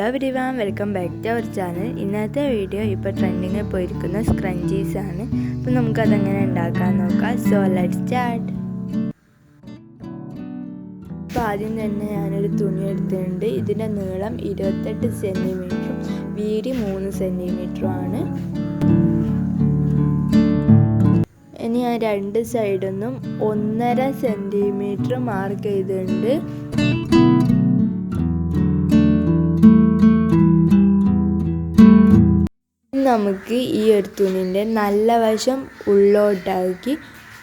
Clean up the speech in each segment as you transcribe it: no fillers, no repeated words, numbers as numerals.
Hello everyone, welcome back to our channel. ഇന്നത്തെ video ഇപ്പോൾ ട്രെൻഡിങ്ങിൽ പോയിരിക്കുന്ന സ്ക്രഞ്ചീസ് ആണ്. അപ്പോൾ നമുക്ക് അതെങ്ങനെ ഉണ്ടാക്കാൻ നോക്കാം. So let's start. അപ്പോൾ ആദ്യം തന്നെ ഞാനൊരു തുണി എടുത്തിട്ടുണ്ട്. ഇതിൻ്റെ നീളം 28 സെൻറ്റിമീറ്ററും വീതി 3 സെൻറ്റിമീറ്ററും ആണ്. ഇനി ഞാൻ രണ്ട് സൈഡിൽ നിന്നും 1.5 സെൻറ്റിമീറ്റർ മാർക്ക് ചെയ്തിട്ടുണ്ട്. നമുക്ക് ഈ ഒരു തുണിൻ്റെ നല്ല വശം ഉള്ളോട്ടാക്കി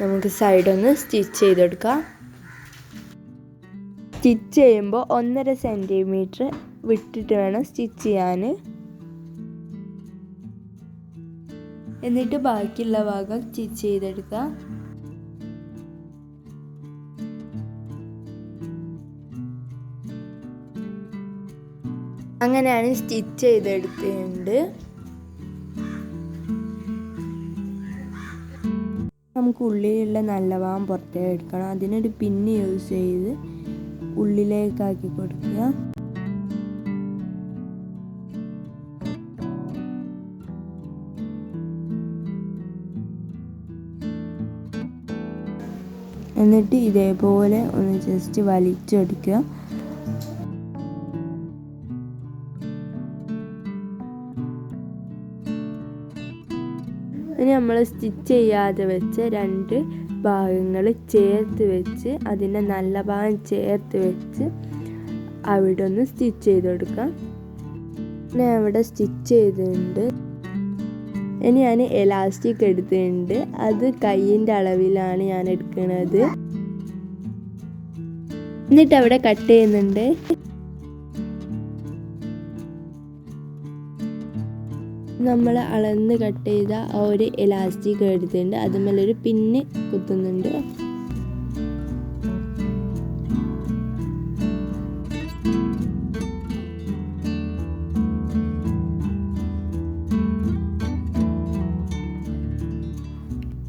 നമുക്ക് സൈഡൊന്ന് സ്റ്റിച്ച് ചെയ്തെടുക്കാം. സ്റ്റിച്ച് ചെയ്യുമ്പോൾ 1.5 സെൻറ്റിമീറ്റർ വിട്ടിട്ട് വേണം സ്റ്റിച്ച് ചെയ്യാൻ. എന്നിട്ട് ബാക്കിയുള്ള ഭാഗം സ്റ്റിച്ച് ചെയ്തെടുക്കാം. അങ്ങനെയാണ് സ്റ്റിച്ച് ചെയ്തെടുത്തിട്ടുണ്ട്. നമുക്ക് ഉള്ളിലുള്ള നല്ല ഭാഗം പുറത്തേക്ക് എടുക്കണം. അതിനൊരു പിന്ന് യൂസ് ചെയ്ത് ഉള്ളിലേക്കാക്കി കൊടുക്കുക. എന്നിട്ട് ഇതേപോലെ ഒന്ന് ജസ്റ്റ് വലിച്ചെടുക്കുക. ഇനി നമ്മൾ സ്റ്റിച്ച് ചെയ്യാതെ വെച്ച് രണ്ട് ഭാഗങ്ങൾ ചേർത്ത് വെച്ച് അതിൻ്റെ നല്ല ഭാഗം ചേർത്ത് വെച്ച് അവിടെ ഒന്ന് സ്റ്റിച്ച് ചെയ്ത് കൊടുക്കാം. ഞാൻ അവിടെ സ്റ്റിച്ച് ചെയ്തിട്ടുണ്ട്. ഇനി ഞാൻ എലാസ്റ്റിക് എടുത്തിട്ടുണ്ട്. അത് കയ്യിൻ്റെ അളവിലാണ് ഞാൻ എടുക്കുന്നത്. എന്നിട്ട് അവിടെ കട്ട് ചെയ്യുന്നുണ്ട്. നമ്മൾ അളന്ന് കട്ട് ചെയ്ത ആ ഒരു എലാസ്റ്റിക് എടുത്തിട്ടുണ്ട്. അതുമേലൊരു പിന്ന് കുത്തുന്നുണ്ട്.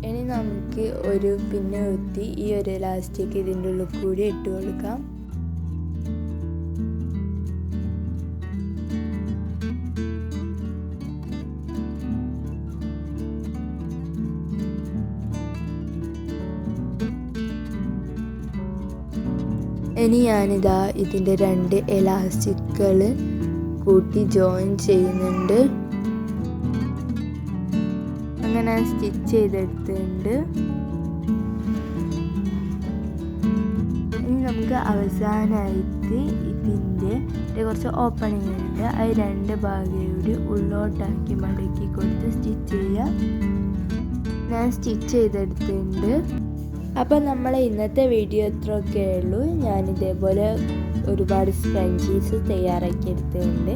ഇനി നമുക്ക് ഒരു പിന്ന് കുത്തി ഈ ഒരു എലാസ്റ്റിക് ഇതിൻ്റെ ഉള്ളിൽ കൂടി ഇട്ട് കൊടുക്കാം. ഇനി ഞാനിതാ ഇതിൻ്റെ രണ്ട് എലാസ്റ്റിക്കുകൾ കൂട്ടി ജോയിൻ ചെയ്യുന്നുണ്ട്. അങ്ങനെ സ്റ്റിച്ച് ചെയ്തെടുത്തിട്ടുണ്ട്. ഇനി നമുക്ക് അവസാനമായിട്ട് ഇതിൻ്റെ കുറച്ച് ഓപ്പണിംഗ് ഉണ്ട്. അത് രണ്ട് ഭാഗം കൂടി ഉള്ളോട്ടാക്കി മടക്കി കൊടുത്ത് സ്റ്റിച്ച് ചെയ്യുക. ഞാൻ സ്റ്റിച്ച് ചെയ്തെടുത്തിട്ടുണ്ട്. അപ്പോൾ നമ്മൾ ഇന്നത്തെ വീഡിയോ ഇത്രയൊക്കെ ഉള്ളൂ. ഞാനിതേപോലെ ഒരുപാട് സ്ക്രഞ്ചീസ് തയ്യാറാക്കി എടുത്തിട്ടുണ്ട്.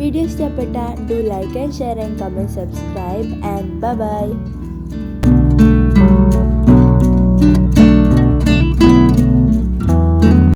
വീഡിയോ ഇഷ്ടപ്പെട്ടാൽ do like and share and comment subscribe and by.